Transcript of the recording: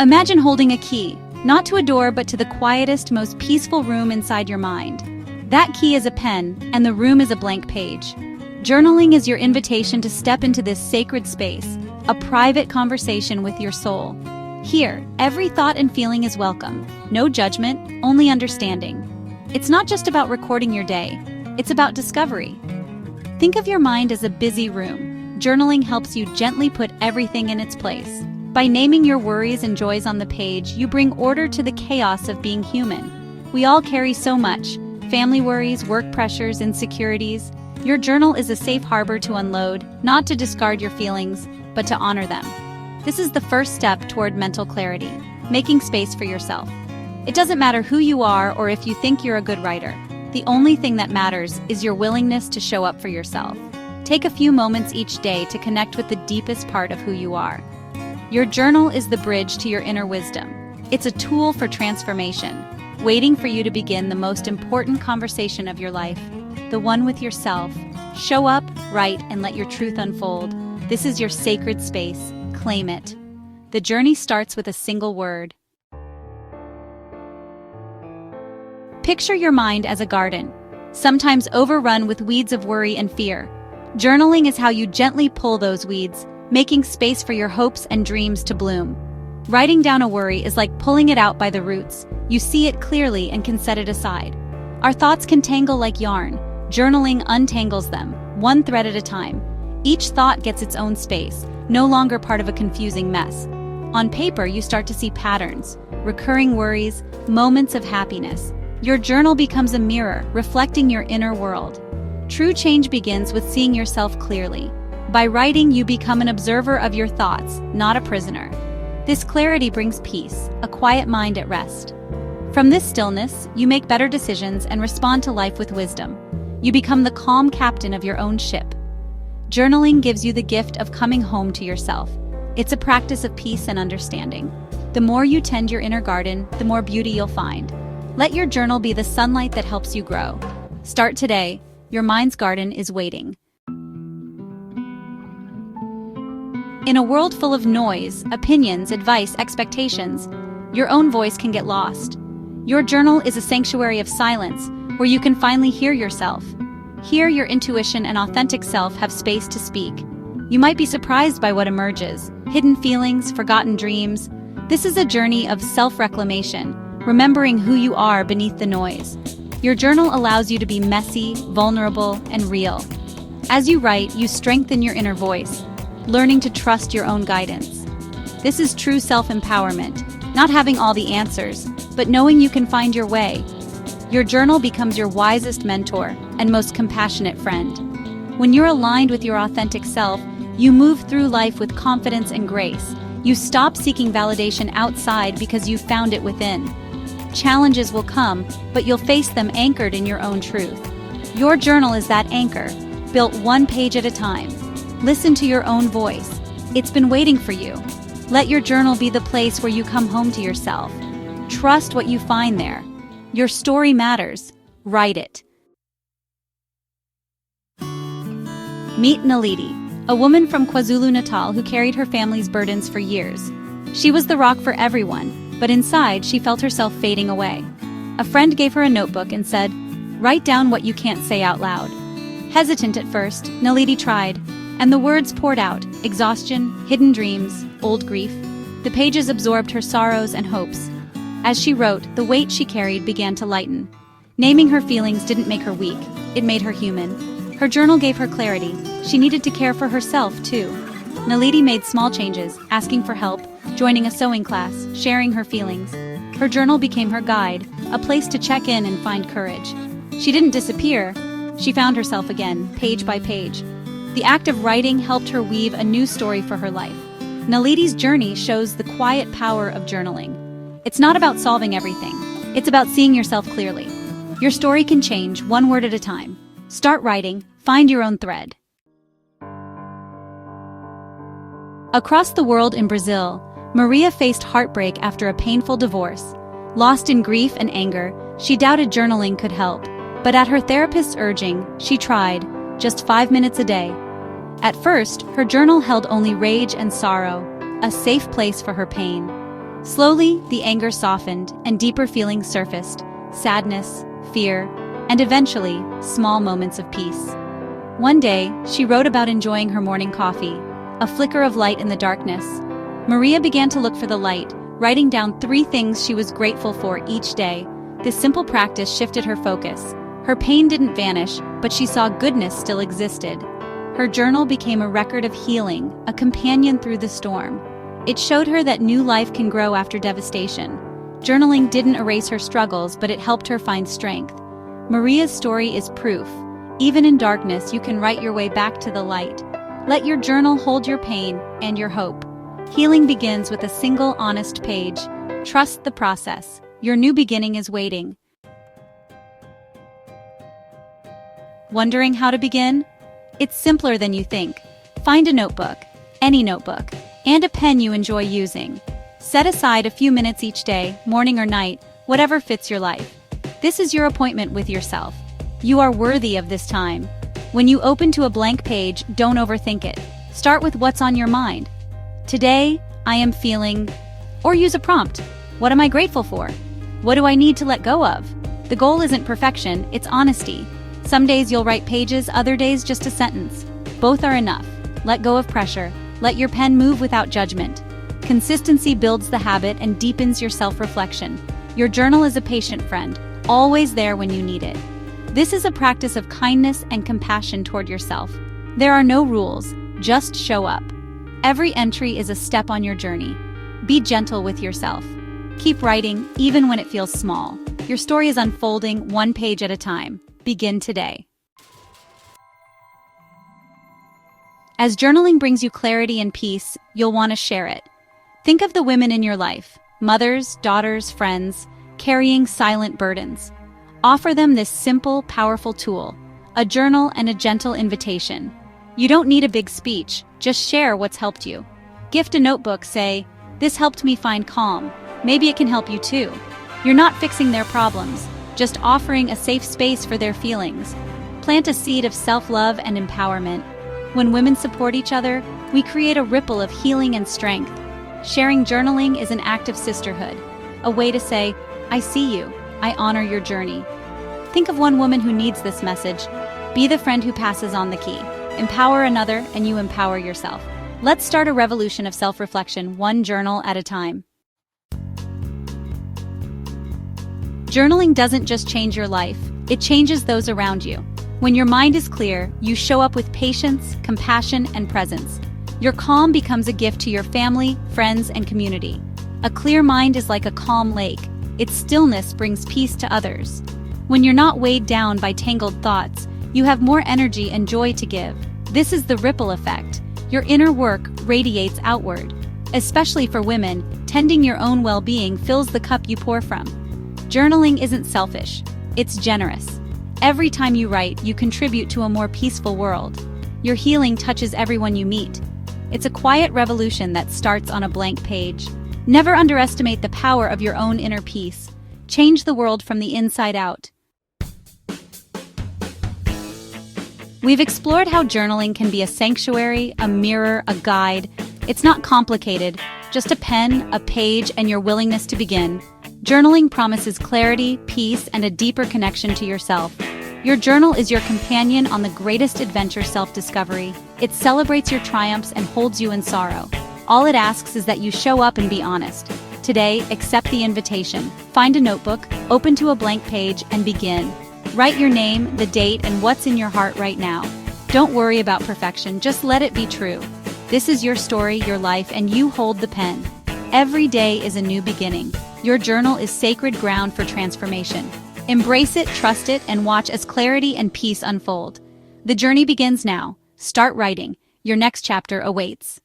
Imagine holding a key, not to a door but to the quietest, most peaceful room inside your mind. That key is a pen, and the room is a blank page. Journaling is your invitation to step into this sacred space, a private conversation with your soul. Here, every thought and feeling is welcome. No judgment, only understanding. It's not just about recording your day, it's about discovery. Think of your mind as a busy room. Journaling helps you gently put everything in its place. By naming your worries and joys on the page, you bring order to the chaos of being human. We all carry so much: family worries, work pressures, insecurities. Your journal is a safe harbor to unload, not to discard your feelings, but to honor them. This is the first step toward mental clarity, making space for yourself. It doesn't matter who you are or if you think you're a good writer. The only thing that matters is your willingness to show up for yourself. Take a few moments each day to connect with the deepest part of who you are. Your journal is the bridge to your inner wisdom. It's a tool for transformation, waiting for you to begin the most important conversation of your life, the one with yourself. Show up, write, and let your truth unfold. This is your sacred space. Claim it. The journey starts with a single word. Picture your mind as a garden, sometimes overrun with weeds of worry and fear. Journaling is how you gently pull those weeds, making space for your hopes and dreams to bloom. Writing down a worry is like pulling it out by the roots. You see it clearly and can set it aside. Our thoughts can tangle like yarn. Journaling untangles them, one thread at a time. Each thought gets its own space, no longer part of a confusing mess. On paper, you start to see patterns, recurring worries, moments of happiness. Your journal becomes a mirror, reflecting your inner world. True change begins with seeing yourself clearly. By writing, you become an observer of your thoughts, not a prisoner. This clarity brings peace, a quiet mind at rest. From this stillness, you make better decisions and respond to life with wisdom. You become the calm captain of your own ship. Journaling gives you the gift of coming home to yourself. It's a practice of peace and understanding. The more you tend your inner garden, the more beauty you'll find. Let your journal be the sunlight that helps you grow. Start today. Your mind's garden is waiting. In a world full of noise, opinions, advice, expectations, your own voice can get lost. Your journal is a sanctuary of silence where you can finally hear yourself. Here, your intuition and authentic self have space to speak. You might be surprised by what emerges: hidden feelings, forgotten dreams. This is a journey of self-reclamation, remembering who you are beneath the noise. Your journal allows you to be messy, vulnerable, and real. As you write, you strengthen your inner voice, learning to trust your own guidance. This is true self-empowerment, not having all the answers, but knowing you can find your way. Your journal becomes your wisest mentor and most compassionate friend. When you're aligned with your authentic self, you move through life with confidence and grace. You stop seeking validation outside because you've found it within. Challenges will come, but you'll face them anchored in your own truth. Your journal is that anchor, built one page at a time. Listen to your own voice. It's been waiting for you. Let your journal be the place where you come home to yourself. Trust what you find there. Your story matters. Write it. Meet Naledi, a woman from KwaZulu-Natal who carried her family's burdens for years. She was the rock for everyone, but inside she felt herself fading away. A friend gave her a notebook and said, "Write down what you can't say out loud." Hesitant at first, Naledi tried, and the words poured out: exhaustion, hidden dreams, old grief. The pages absorbed her sorrows and hopes. As she wrote, the weight she carried began to lighten. Naming her feelings didn't make her weak, it made her human. Her journal gave her clarity. She needed to care for herself, too. Naledi made small changes, asking for help, joining a sewing class, sharing her feelings. Her journal became her guide, a place to check in and find courage. She didn't disappear. She found herself again, page by page. The act of writing helped her weave a new story for her life. Naledi's journey shows the quiet power of journaling. It's not about solving everything. It's about seeing yourself clearly. Your story can change one word at a time. Start writing, find your own thread. Across the world in Brazil, Maria faced heartbreak after a painful divorce. Lost in grief and anger, she doubted journaling could help. But at her therapist's urging, she tried, just 5 minutes a day. At first, her journal held only rage and sorrow, a safe place for her pain. Slowly, the anger softened and deeper feelings surfaced: sadness, fear, and eventually, small moments of peace. One day, she wrote about enjoying her morning coffee, a flicker of light in the darkness. Maria began to look for the light, writing down 3 things she was grateful for each day. This simple practice shifted her focus. Her pain didn't vanish, but she saw goodness still existed. Her journal became a record of healing, a companion through the storm. It showed her that new life can grow after devastation. Journaling didn't erase her struggles, but it helped her find strength. Maria's story is proof. Even in darkness, you can write your way back to the light. Let your journal hold your pain and your hope. Healing begins with a single honest page. Trust the process. Your new beginning is waiting. Wondering how to begin? It's simpler than you think. Find a notebook, any notebook, and a pen you enjoy using. Set aside a few minutes each day, morning or night, whatever fits your life. This is your appointment with yourself. You are worthy of this time. When you open to a blank page, don't overthink it. Start with what's on your mind. Today, I am feeling, or use a prompt. What am I grateful for? What do I need to let go of? The goal isn't perfection, it's honesty. Some days you'll write pages, other days just a sentence. Both are enough. Let go of pressure. Let your pen move without judgment. Consistency builds the habit and deepens your self-reflection. Your journal is a patient friend, always there when you need it. This is a practice of kindness and compassion toward yourself. There are no rules, just show up. Every entry is a step on your journey. Be gentle with yourself. Keep writing, even when it feels small. Your story is unfolding one page at a time. Begin today. As journaling brings you clarity and peace, you'll want to share it. Think of the women in your life, mothers, daughters, friends, carrying silent burdens. Offer them this simple, powerful tool, a journal and a gentle invitation. You don't need a big speech, just share what's helped you. Gift a notebook, say, "This helped me find calm." Maybe it can help you too. You're not fixing their problems, just offering a safe space for their feelings. Plant a seed of self-love and empowerment. When women support each other, we create a ripple of healing and strength. Sharing journaling is an act of sisterhood, a way to say, "I see you, I honor your journey." Think of one woman who needs this message. Be the friend who passes on the key. Empower another, and you empower yourself. Let's start a revolution of self-reflection, one journal at a time. Journaling doesn't just change your life, it changes those around you. When your mind is clear, you show up with patience, compassion, and presence. Your calm becomes a gift to your family, friends, and community. A clear mind is like a calm lake. Its stillness brings peace to others. When you're not weighed down by tangled thoughts, you have more energy and joy to give. This is the ripple effect. Your inner work radiates outward. Especially for women, tending your own well-being fills the cup you pour from. Journaling isn't selfish, it's generous. Every time you write, you contribute to a more peaceful world. Your healing touches everyone you meet. It's a quiet revolution that starts on a blank page. Never underestimate the power of your own inner peace. Change the world from the inside out. We've explored how journaling can be a sanctuary, a mirror, a guide. It's not complicated, just a pen, a page, and your willingness to begin. Journaling promises clarity, peace, and a deeper connection to yourself. Your journal is your companion on the greatest adventure, self-discovery. It celebrates your triumphs and holds you in sorrow. All it asks is that you show up and be honest. Today, accept the invitation. Find a notebook, open to a blank page, and begin. Write your name, the date, and what's in your heart right now. Don't worry about perfection, just let it be true. This is your story, your life, and you hold the pen. Every day is a new beginning. Your journal is sacred ground for transformation. Embrace it, trust it, and watch as clarity and peace unfold. The journey begins now. Start writing. Your next chapter awaits.